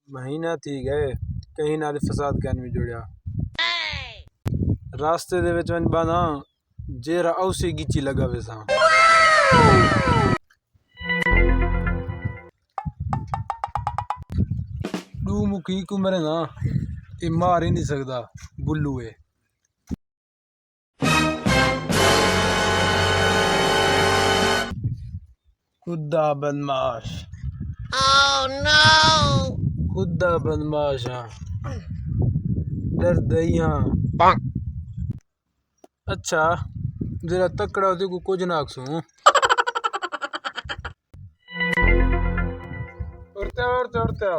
महीना थी गए कहीं ना फसाद कहन में जुड़िया रास्ते दे विच वंज बाना जेरा औसी गिची लगा वैसा दू मुखी कुमरे ना ये मार ही नहीं सकता बुल्लू है खुदा बदमाश खुदा बदमाश हाँ डर दइया अच्छा जरा तकड़ा होती को कुछ ना आखसूं उड़ते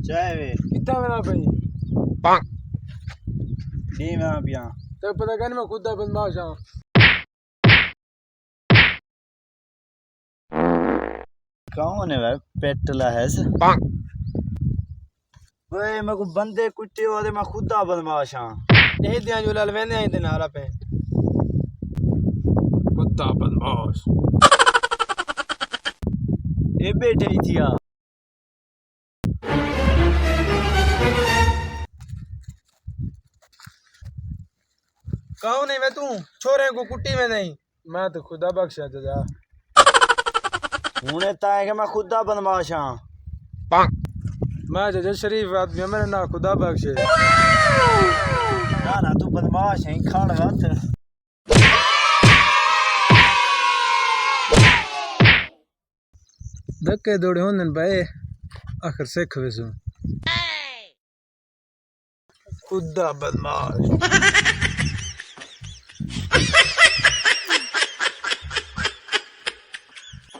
चाय वे कितना मेरा भाई डी में पिया तो पता कहने मैं खुदा बदमाश हाँ कौन है भाई पेटला है से वे मैं को बंदे कुत्ते वाले मैं खुदा बदमाश हां यही दिया जो लाल मैंने आई दिन हारा पे खुदा बदमाश ए बैठे ही थिया कौन है मैं तू छोरे को कुट्टी में नहीं मैं तो खुदा बख्शा जा हुने ताए के मैं खुदा बदमाश हां मैं जज शरीफ आदमी मेरे ना खुदा बख्शे ना तू बदमाश है खाड़ हाथ धक्के दौड़े होने भाई आखिर सीख वैसू खुदा बदमाश